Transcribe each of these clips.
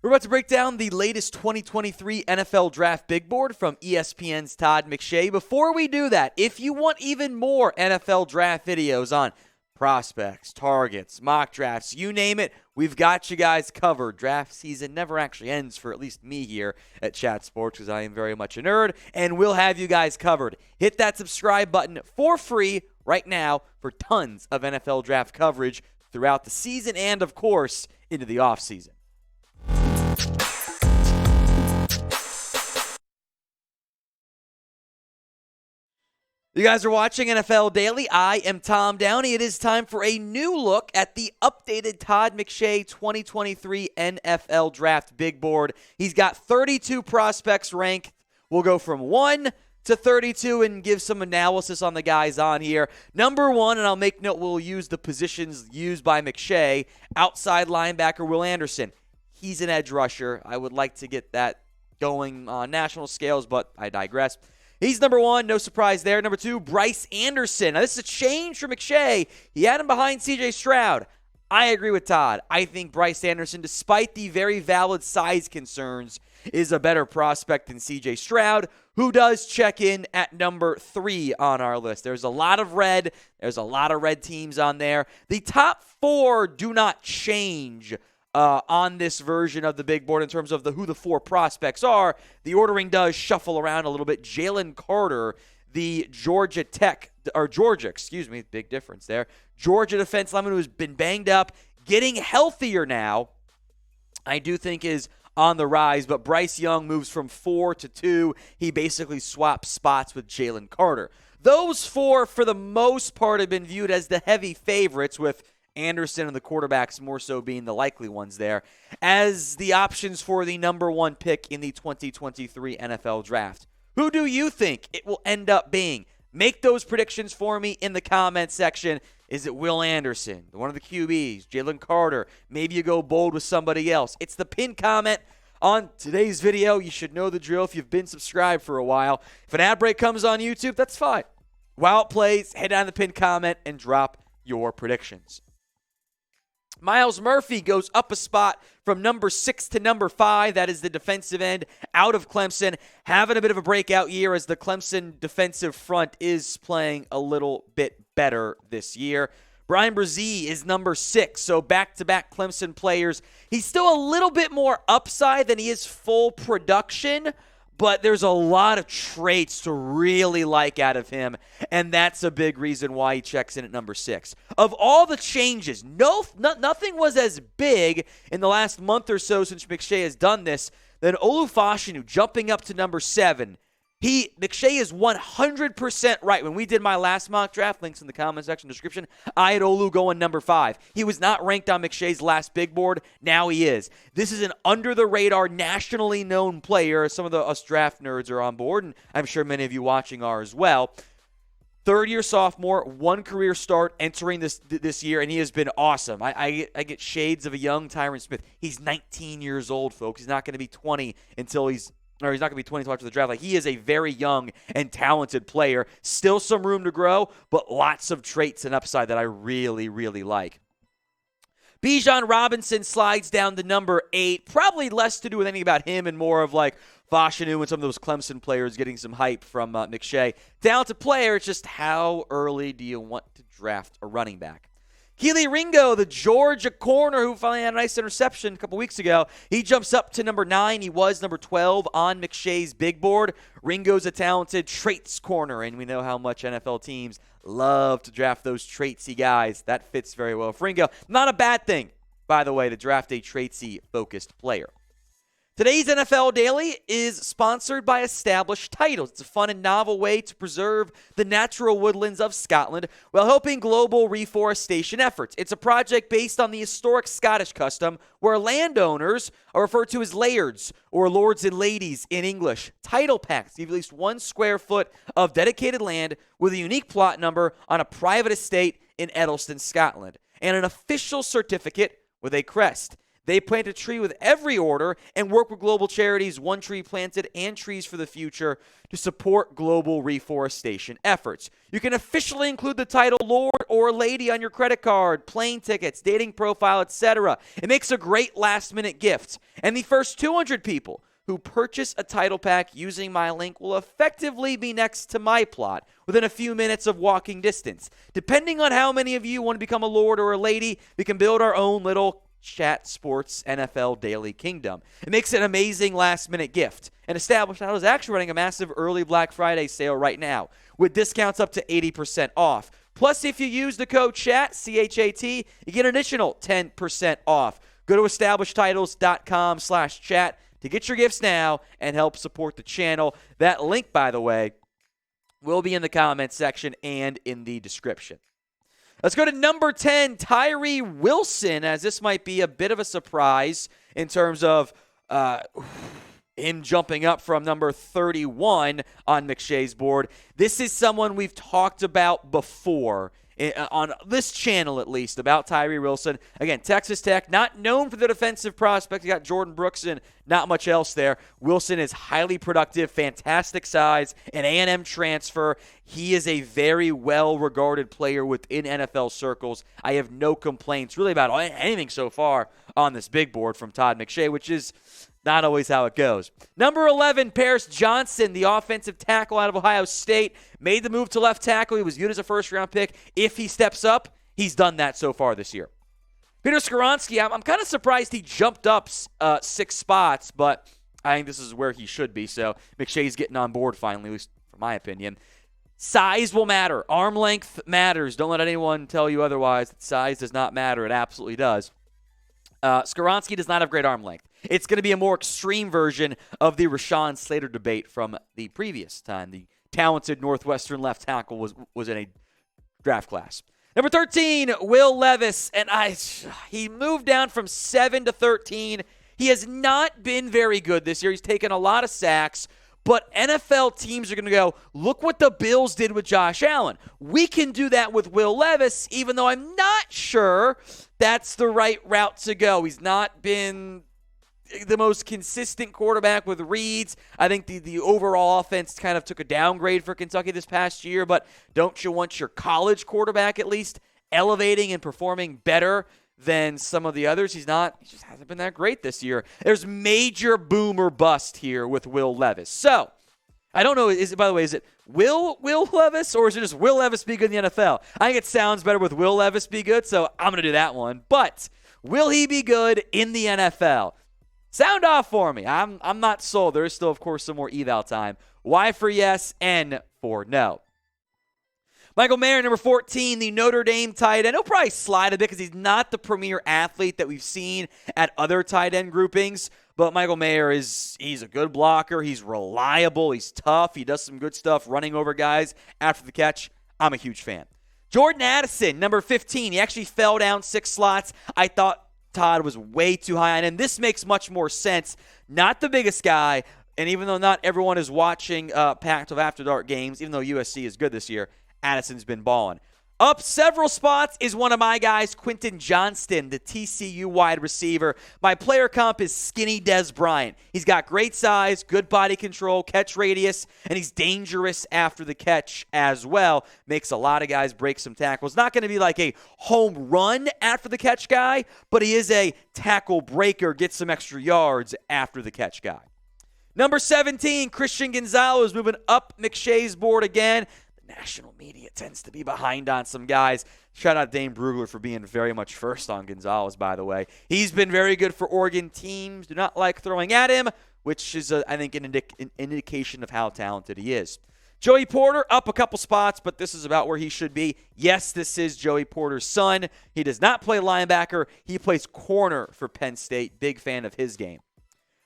We're about to break down the latest 2023 NFL Draft Big Board from ESPN's Todd McShay. Before we do that, if you want even more NFL Draft videos on prospects, targets, mock drafts, you name it, we've got you guys covered. Draft season never actually ends for at least me here at Chat Sports because I am very much a nerd, and we'll have you guys covered. Hit that subscribe button for free right now for tons of NFL Draft coverage throughout the season and, of course, into the offseason. You guys are watching NFL Daily. I am Tom Downey. It is time for a new look at the updated Todd McShay 2023 NFL Draft Big Board. He's got 32 prospects ranked. We'll go from 1 to 32 and give some analysis on the guys on here. Number 1, and I'll make note we'll use the positions used by McShay, outside linebacker Will Anderson. He's an edge rusher. I would like to get that going on national scales, but I digress. He's number 1, no surprise there. Number 2, Bryce Anderson. Now, this is a change for McShay. He had him behind C.J. Stroud. I agree with Todd. I think Bryce Anderson, despite the very valid size concerns, is a better prospect than C.J. Stroud, who does check in at number 3 on our list. There's a lot of red. There's a lot of red teams on there. The top 4 do not change on this version of the big board in terms of who the 4 prospects are. The ordering does shuffle around a little bit. Jalen Carter, the Georgia, big difference there. Georgia defense lineman who's been banged up, getting healthier now, I do think is on the rise, but Bryce Young moves from 4 to 2. He basically swaps spots with Jalen Carter. Those 4, for the most part, have been viewed as the heavy favorites, with Anderson and the quarterbacks more so being the likely ones there, as the options for the number 1 pick in the 2023 NFL Draft. Who do you think it will end up being? Make those predictions for me in the comment section. Is it Will Anderson, one of the QBs, Jalen Carter? Maybe you go bold with somebody else. It's the pinned comment on today's video. You should know the drill if you've been subscribed for a while. If an ad break comes on YouTube, that's fine. While it plays, head down to the pinned comment and drop your predictions. Myles Murphy goes up a spot from number 6 to number 5. That is the defensive end out of Clemson, having a bit of a breakout year as the Clemson defensive front is playing a little bit better this year. Bryan Bresee is number 6, so back-to-back Clemson players. He's still a little bit more upside than he is full production, but there's a lot of traits to really like out of him, and that's a big reason why he checks in at number 6. Of all the changes, nothing was as big in the last month or so since McShay has done this than Olu Fashanu jumping up to number 7. McShay is 100% right. When we did my last mock draft, links in the comment section description, I had Olu going number 5. He was not ranked on McShay's last big board. Now he is. This is an under-the-radar, nationally known player. Some of us draft nerds are on board, and I'm sure many of you watching are as well. Third-year sophomore, 1 career start entering this year, and he has been awesome. I get shades of a young Tyree Smith. He's 19 years old, folks. He's not going to be 20 until he's not going to be 20 until after the draft. He is a very young and talented player. Still some room to grow, but lots of traits and upside that I really, really like. Bijan Robinson slides down to number 8. Probably less to do with anything about him and more of Fashanu and some of those Clemson players getting some hype from McShay. Talented player, it's just how early do you want to draft a running back? Keely Ringo, the Georgia corner who finally had a nice interception a couple weeks ago, he jumps up to number 9. He was number 12 on McShay's big board. Ringo's a talented traits corner, and we know how much NFL teams love to draft those traitsy guys. That fits very well for Ringo. Not a bad thing, by the way, to draft a traitsy-focused player. Today's NFL Daily is sponsored by Established Titles. It's a fun and novel way to preserve the natural woodlands of Scotland while helping global reforestation efforts. It's a project based on the historic Scottish custom where landowners are referred to as lairds, or lords and ladies in English. Title packs give at least 1 square foot of dedicated land with a unique plot number on a private estate in Edelston, Scotland, and an official certificate with a crest. They plant a tree with every order and work with global charities, One Tree Planted and Trees for the Future, to support global reforestation efforts. You can officially include the title Lord or Lady on your credit card, plane tickets, dating profile, etc. It makes a great last-minute gift. And the first 200 people who purchase a title pack using my link will effectively be next to my plot within a few minutes of walking distance. Depending on how many of you want to become a Lord or a Lady, we can build our own little Chat Sports NFL Daily Kingdom. It makes an amazing last-minute gift. And Established Title is actually running a massive early Black Friday sale right now with discounts up to 80% off. Plus, if you use the code CHAT, C-H-A-T, you get an additional 10% off. Go to establishedtitles.com/chat to get your gifts now and help support the channel. That link, by the way, will be in the comments section and in the description. Let's go to number 10, Tyree Wilson, as this might be a bit of a surprise in terms of him jumping up from number 31 on McShay's board. This is someone we've talked about before, on this channel at least, about Tyree Wilson. Again, Texas Tech, not known for the defensive prospect. You got Jordan Brooks and not much else there. Wilson is highly productive, fantastic size, an A&M transfer. He is a very well-regarded player within NFL circles. I have no complaints really about anything so far on this big board from Todd McShay, which is not always how it goes. Number 11, Paris Johnson, the offensive tackle out of Ohio State, made the move to left tackle. He was viewed as a first-round pick. If he steps up, he's done that so far this year. Peter Skoronski, I'm kind of surprised he jumped up 6 spots, but I think this is where he should be. So McShay's getting on board finally, at least for my opinion. Size will matter. Arm length matters. Don't let anyone tell you otherwise. Size does not matter. It absolutely does. Skoronski does not have great arm length. It's going to be a more extreme version of the Rashawn Slater debate from the previous time. The talented Northwestern left tackle was in a draft class. Number 13, Will Levis, and he moved down from 7 to 13. He has not been very good this year. He's taken a lot of sacks, but NFL teams are going to go, look what the Bills did with Josh Allen. We can do that with Will Levis, even though I'm not sure that's the right route to go. He's not been the most consistent quarterback with reads. I think the overall offense kind of took a downgrade for Kentucky this past year, but don't you want your college quarterback at least elevating and performing better than some of the others? He just hasn't been that great this year. There's major boom or bust here with Will Levis. So, I don't know, is it Will Levis, or is it just Will Levis be good in the NFL? I think it sounds better with Will Levis be good, so I'm going to do that one. But will he be good in the NFL? Sound off for me. I'm not sold. There is still, of course, some more eval time. Y for yes, N for no. Michael Mayer, number 14, the Notre Dame tight end. He'll probably slide a bit because he's not the premier athlete that we've seen at other tight end groupings. But Michael Mayer he's a good blocker. He's reliable. He's tough. He does some good stuff running over guys after the catch. I'm a huge fan. Jordan Addison, number 15. He actually fell down 6 slots. I thought Todd was way too high on him. This makes much more sense. Not the biggest guy, and even though not everyone is watching Pac-12 After Dark games, even though USC is good this year, Addison's been balling. Up several spots is one of my guys, Quentin Johnston, the TCU wide receiver. My player comp is skinny Des Bryant. He's got great size, good body control, catch radius, and he's dangerous after the catch as well. Makes a lot of guys break some tackles. Not going to be like a home run after the catch guy, but he is a tackle breaker, gets some extra yards after the catch guy. Number 17, Christian Gonzalez moving up McShay's board again. National media tends to be behind on some guys. Shout out Dane Brugler for being very much first on Gonzalez, by the way. He's been very good for Oregon. Teams do not like throwing at him, which is, I think, an indication of how talented he is. Joey Porter up a couple spots, but this is about where he should be. Yes, this is Joey Porter's son. He does not play linebacker. He plays corner for Penn State. Big fan of his game.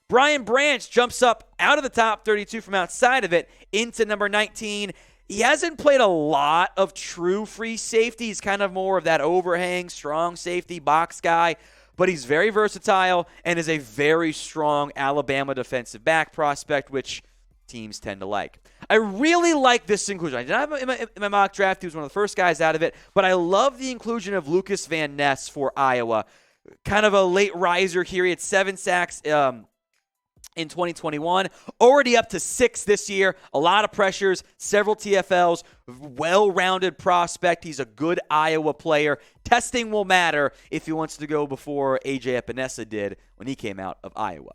Brian Branch jumps up out of the top 32 from outside of it into number 19. He hasn't played a lot of true free safety. He's kind of more of that overhang, strong safety, box guy. But he's very versatile and is a very strong Alabama defensive back prospect, which teams tend to like. I really like this inclusion. I did not have him in my mock draft. He was one of the first guys out of it. But I love the inclusion of Lucas Van Ness for Iowa. kind of a late riser here. He had 7 sacks in 2021, already up to 6 this year. A lot of pressures, several TFLs, well-rounded prospect. He's a good Iowa player. Testing will matter if he wants to go before A.J. Epinesa did when he came out of Iowa.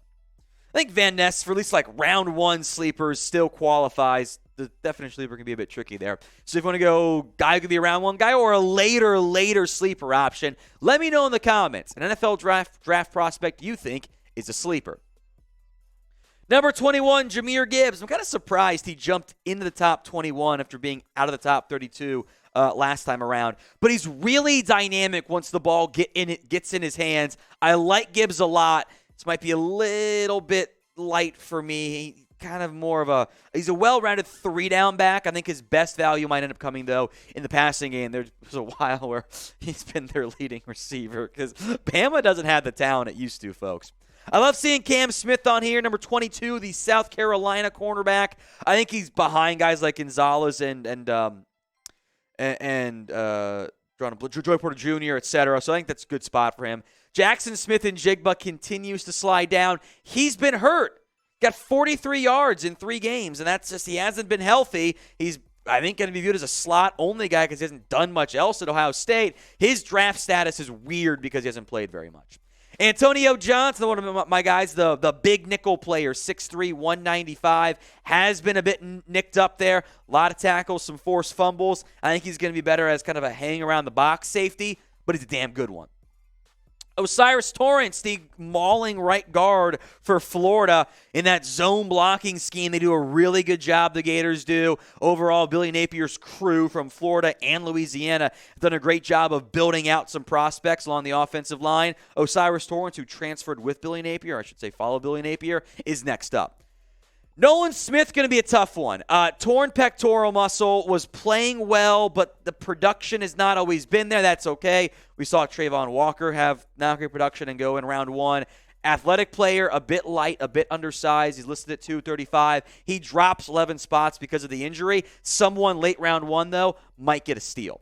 I think Van Ness, for at least like round 1 sleepers, still qualifies. The definition sleeper can be a bit tricky there. So if you want to go, guy could be a round 1 guy or a later sleeper option, let me know in the comments. An NFL draft prospect you think is a sleeper. Number 21, Jahmyr Gibbs. I'm kind of surprised he jumped into the top 21 after being out of the top 32 last time around. But he's really dynamic once the ball gets in his hands. I like Gibbs a lot. This might be a little bit light for me. Kind of more of he's a well-rounded 3-down back. I think his best value might end up coming, though, in the passing game. There was a while where he's been their leading receiver because Bama doesn't have the talent it used to, folks. I love seeing Cam Smith on here, number 22, the South Carolina cornerback. I think he's behind guys like Gonzalez and Joy Porter Jr., etc. So I think that's a good spot for him. Jaxon Smith-Njigba continues to slide down. He's been hurt. Got 43 yards in 3 games, and that's just he hasn't been healthy. He's, I think, going to be viewed as a slot-only guy because he hasn't done much else at Ohio State. His draft status is weird because he hasn't played very much. Antonio Johnson, one of my guys, the big nickel player, 6'3", 195, has been a bit nicked up there. A lot of tackles, some forced fumbles. I think he's going to be better as kind of a hang-around-the-box safety, but he's a damn good one. O'Cyrus Torrence, the mauling right guard for Florida in that zone blocking scheme. They do a really good job, the Gators do. Overall, Billy Napier's crew from Florida and Louisiana have done a great job of building out some prospects along the offensive line. O'Cyrus Torrence, who transferred with Billy Napier, I should say follow Billy Napier, is next up. Nolan Smith going to be a tough one. Torn pectoral muscle, was playing well, but the production has not always been there. That's okay. We saw Trayvon Walker have not great production and go in round 1. Athletic player, a bit light, a bit undersized. He's listed at 235. He drops 11 spots because of the injury. Someone late round 1, though, might get a steal.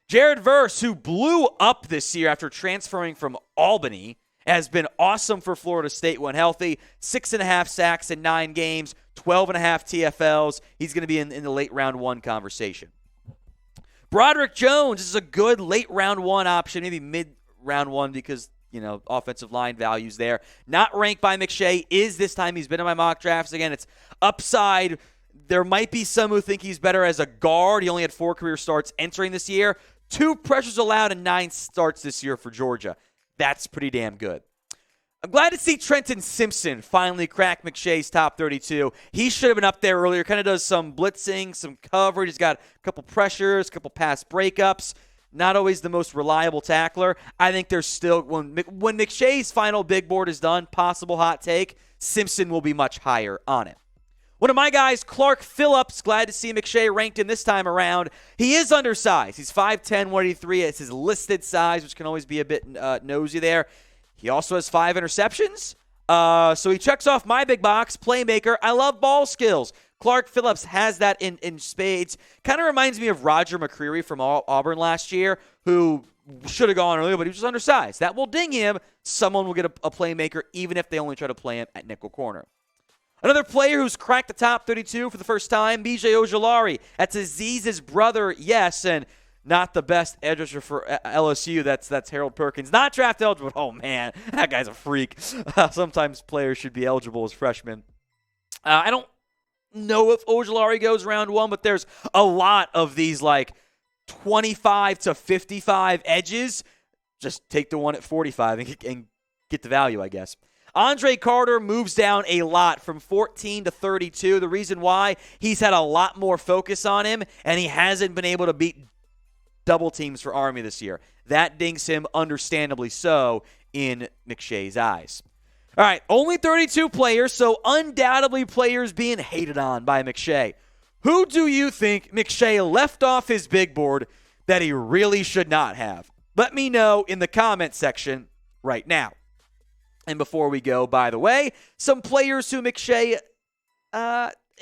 Jared Verse, who blew up this year after transferring from Albany, has been awesome for Florida State when healthy. 6.5 sacks in 9 games, 12.5 TFLs. He's going to be in the late round 1 conversation. Broderick Jones is a good late round 1 option, maybe mid round 1 because, offensive line values there. Not ranked by McShay is this time. He's been in my mock drafts. Again, it's upside. There might be some who think he's better as a guard. He only had 4 career starts entering this year. 2 pressures allowed and 9 starts this year for Georgia. That's pretty damn good. I'm glad to see Trenton Simpson finally crack McShay's top 32. He should have been up there earlier. Kind of does some blitzing, some coverage. He's got a couple pressures, a couple pass breakups. Not always the most reliable tackler. I think there's still, when McShay's final big board is done, possible hot take, Simpson will be much higher on it. One of my guys, Clark Phillips, glad to see McShay ranked in this time around. He is undersized. He's 5'10", 183. It's his listed size, which can always be a bit nosy there. He also has 5 interceptions. So he checks off my big box, playmaker. I love ball skills. Clark Phillips has that in spades. Kind of reminds me of Roger McCreary from Auburn last year, who should have gone earlier, but he was just undersized. That will ding him. Someone will get a playmaker, even if they only try to play him at nickel corner. Another player who's cracked the top 32 for the first time, B.J. Ojulari. That's Aziz's brother, yes, and not the best edge rusher for LSU. That's Harold Perkins. Not draft eligible. Oh, man, that guy's a freak. Sometimes players should be eligible as freshmen. I don't know if Ojulari goes round 1, but there's a lot of these, 25 to 55 edges. Just take the one at 45 and get the value, I guess. Andre Carter moves down a lot from 14 to 32. The reason why, he's had a lot more focus on him, and he hasn't been able to beat double teams for Army this year. That dings him, understandably so, in McShay's eyes. All right, only 32 players, so undoubtedly players being hated on by McShay. Who do you think McShay left off his big board that he really should not have? Let me know in the comment section right now. And before we go, by the way, some players who McShay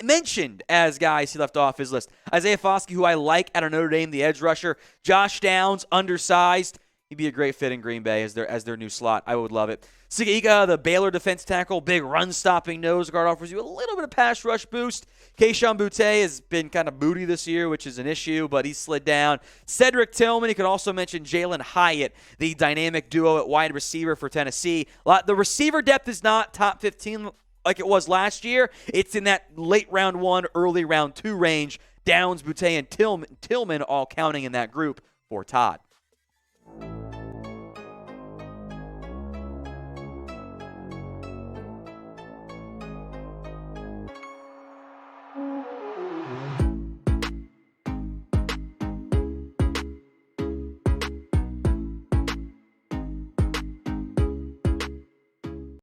mentioned as guys he left off his list. Isaiah Foskey, who I like out of Notre Dame, the edge rusher. Josh Downs, undersized. He'd be a great fit in Green Bay as their new slot. I would love it. Siga, the Baylor defense tackle, big run-stopping nose guard, offers you a little bit of pass rush boost. Kayshon Boutte has been kind of booty this year, which is an issue, but he's slid down. Cedric Tillman, you could also mention Jalen Hyatt, the dynamic duo at wide receiver for Tennessee. The receiver depth is not top 15 like it was last year. It's in that late round 1, early round 2 range. Downs, Boutte, and Tillman all counting in that group for Todd.